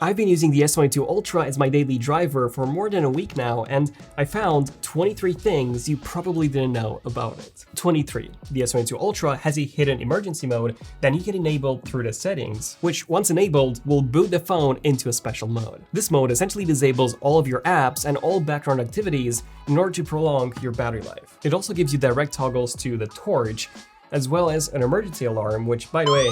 I've been using the S22 Ultra as my daily driver for more than a week now, and I found 23 things you probably didn't know about it. 23. The S22 Ultra has a hidden emergency mode that you can enable through the settings, which once enabled will boot the phone into a special mode. This mode essentially disables all of your apps and all background activities in order to prolong your battery life. It also gives you direct toggles to the torch, as well as an emergency alarm, which, by the way,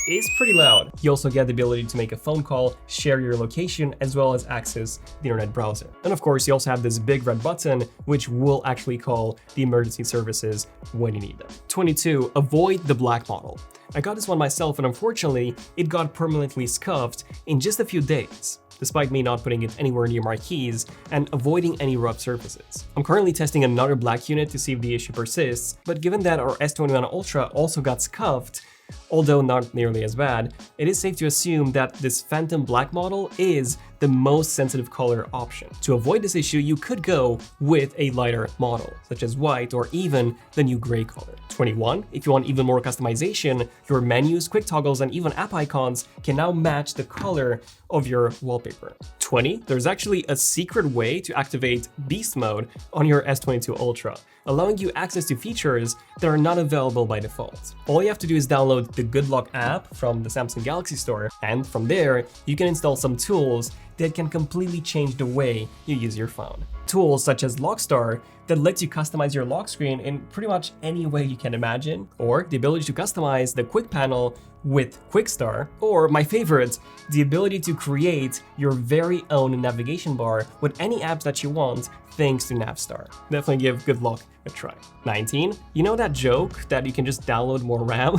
is pretty loud. You also get the ability to make a phone call, share your location, as well as access the internet browser. And of course, you also have this big red button, which will actually call the emergency services when you need them. 22. Avoid the black model. I got this one myself, and unfortunately, it got permanently scuffed in just a few days, despite me not putting it anywhere near my keys and avoiding any rough surfaces. I'm currently testing another black unit to see if the issue persists, but given that our S21 Ultra also got scuffed, although not nearly as bad, it is safe to assume that this phantom black model is the most sensitive color option. To avoid this issue, you could go with a lighter model, such as white or even the new gray color. 21. If you want even more customization, your menus, quick toggles, and even app icons can now match the color of your wallpaper. 20. There's actually a secret way to activate Beast Mode on your S22 Ultra, allowing you access to features that are not available by default. All you have to do is download the Good Luck app from the Samsung Galaxy Store, and from there, you can install some tools that can completely change the way you use your phone. Tools such as Lockstar that lets you customize your lock screen in pretty much any way you can imagine, or the ability to customize the quick panel with QuickStar, or my favorite, the ability to create your very own navigation bar with any apps that you want thanks to Navstar. Definitely give Good Luck a try. 19. You know that joke that you can just download more RAM?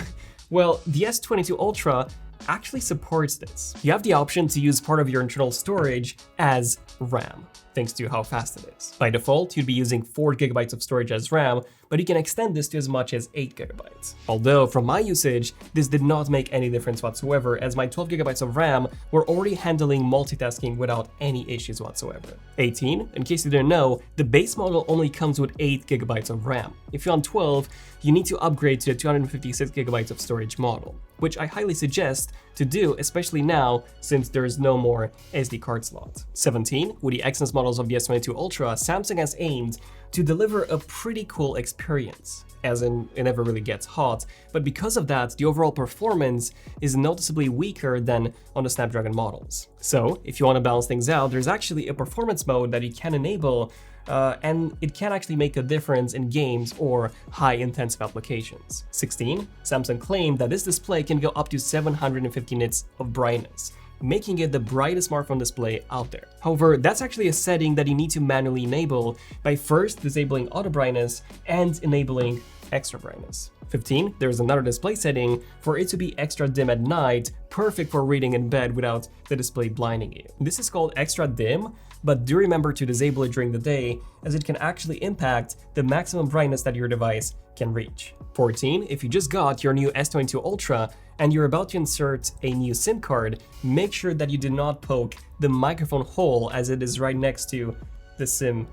Well, the S22 Ultra actually supports this. You have the option to use part of your internal storage as RAM, thanks to how fast it is. By default, you'd be using 4 GB of storage as RAM, but you can extend this to as much as 8 GB. Although, from my usage, this did not make any difference whatsoever, as my 12 GB of RAM were already handling multitasking without any issues whatsoever. 18. In case you didn't know, the base model only comes with 8 GB of RAM. If you're on 12, you need to upgrade to the 256 GB of storage model, which I highly suggest to do, especially now since there is no more SD card slot. 17. With the Exynos models of the S22 Ultra, Samsung has aimed to deliver a pretty cool experience, as in it never really gets hot, but because of that, the overall performance is noticeably weaker than on the Snapdragon models. So if you want to balance things out, there's actually a performance mode that you can enable, and it can actually make a difference in games or high-intensive applications. 16. Samsung claimed that this display can go up to 750 nits of brightness, making it the brightest smartphone display out there. However, that's actually a setting that you need to manually enable by first disabling auto brightness and enabling extra brightness. 15. There's another display setting for it to be extra dim at night, perfect for reading in bed without the display blinding you. This is called extra dim, but do remember to disable it during the day, as it can actually impact the maximum brightness that your device can reach. 14. If you just got your new S22 Ultra and you're about to insert a new SIM card, make sure that you do not poke the microphone hole, as it is right next to the SIM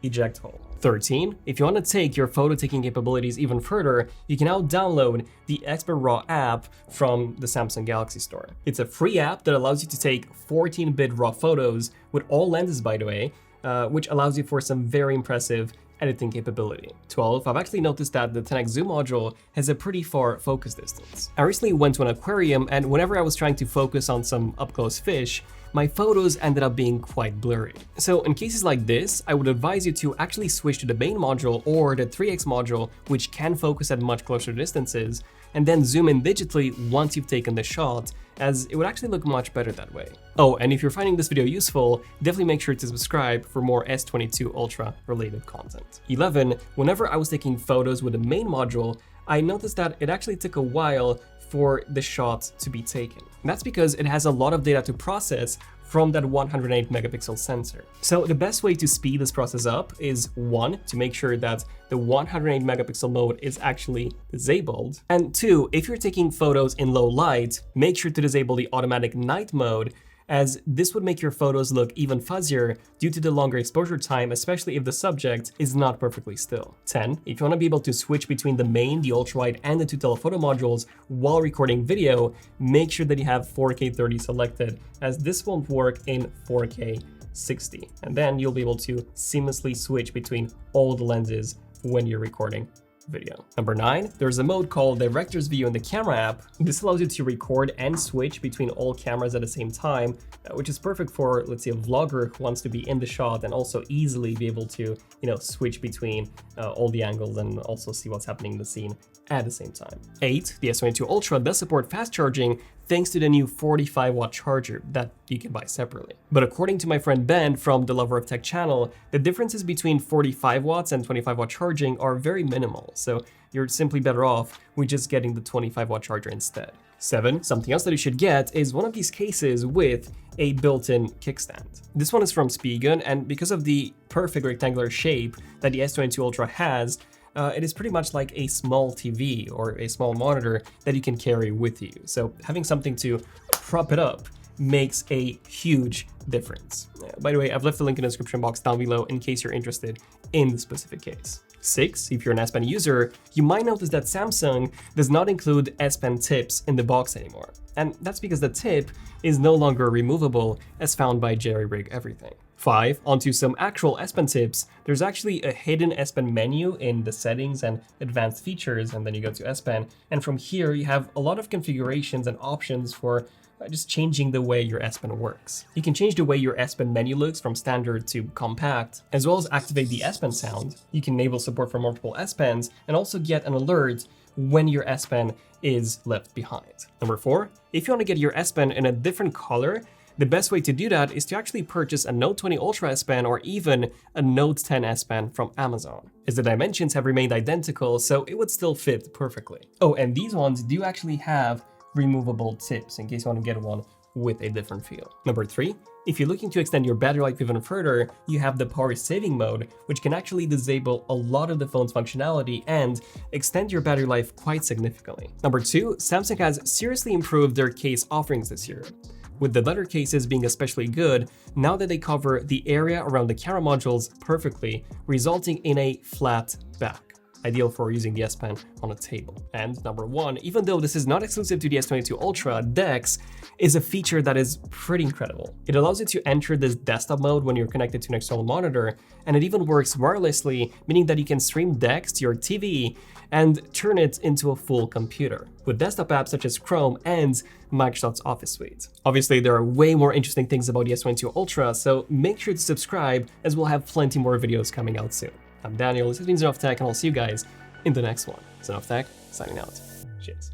eject hole. 13. If you want to take your photo taking capabilities even further, you can now download the Expert RAW app from the Samsung Galaxy Store. It's a free app that allows you to take 14-bit RAW photos with all lenses, by the way, which allows you for some very impressive editing capability. 12. I've actually noticed that the 10x zoom module has a pretty far focus distance. I recently went to an aquarium, and whenever I was trying to focus on some up-close fish, my photos ended up being quite blurry. So in cases like this, I would advise you to actually switch to the main module or the 3x module, which can focus at much closer distances, and then zoom in digitally once you've taken the shot, as it would actually look much better that way. Oh, and if you're finding this video useful, definitely make sure to subscribe for more S22 Ultra related content. 11. Whenever I was taking photos with the main module, I noticed that it actually took a while for the shot to be taken. And that's because it has a lot of data to process from that 108 megapixel sensor. So the best way to speed this process up is 1, to make sure that the 108 megapixel mode is actually disabled, and 2, if you're taking photos in low light, make sure to disable the automatic night mode, as this would make your photos look even fuzzier due to the longer exposure time, especially if the subject is not perfectly still. 10. If you want to be able to switch between the main, the ultrawide, and the two telephoto modules while recording video, make sure that you have 4K 30 selected, as this won't work in 4K 60. And then you'll be able to seamlessly switch between all the lenses when you're recording video. Number 9, there's a mode called Director's View in the camera app. This allows you to record and switch between all cameras at the same time, which is perfect for, let's say, a vlogger who wants to be in the shot and also easily be able to, switch between all the angles and also see what's happening in the scene at the same time. 8, the S22 Ultra does support fast charging thanks to the new 45-watt charger that you can buy separately. But according to my friend Ben from the Lover of Tech channel, the differences between 45 watts and 25-watt charging are very minimal, so you're simply better off with just getting the 25-watt charger instead. 7, something else that you should get is one of these cases with a built-in kickstand. This one is from Spigen, and because of the perfect rectangular shape that the S22 Ultra has, it is pretty much like a small TV or a small monitor that you can carry with you. So having something to prop it up makes a huge difference. By the way, I've left the link in the description box down below in case you're interested in the specific case. 6, if you're an S Pen user, you might notice that Samsung does not include S Pen tips in the box anymore. And that's because the tip is no longer removable as found by Jerry Rig Everything. 5, onto some actual S Pen tips. There's actually a hidden S Pen menu in the settings and advanced features, and then you go to S Pen, and from here you have a lot of configurations and options for just changing the way your S Pen works. You can change the way your S Pen menu looks from standard to compact, as well as activate the S Pen sound. You can enable support for multiple S Pens and also get an alert when your S Pen is left behind. Number 4, if you want to get your S Pen in a different color, the best way to do that is to actually purchase a Note 20 Ultra S Pen or even a Note 10 S Pen from Amazon, as the dimensions have remained identical, so it would still fit perfectly. Oh, and these ones do actually have removable tips in case you want to get one with a different feel. Number 3, if you're looking to extend your battery life even further, you have the power saving mode, which can actually disable a lot of the phone's functionality and extend your battery life quite significantly. Number 2, Samsung has seriously improved their case offerings this year, with the leather cases being especially good now that they cover the area around the camera modules perfectly, resulting in a flat back, ideal for using the S Pen on a table. And number 1, even though this is not exclusive to the S22 Ultra, DeX is a feature that is pretty incredible. It allows you to enter this desktop mode when you're connected to an external monitor, and it even works wirelessly, meaning that you can stream DeX to your TV and turn it into a full computer, with desktop apps such as Chrome and Microsoft's Office Suite. Obviously, there are way more interesting things about the S22 Ultra, so make sure to subscribe, as we'll have plenty more videos coming out soon. I'm Daniel, this has been Zen of Tech, and I'll see you guys in the next one. Zen of Tech, signing out. Cheers.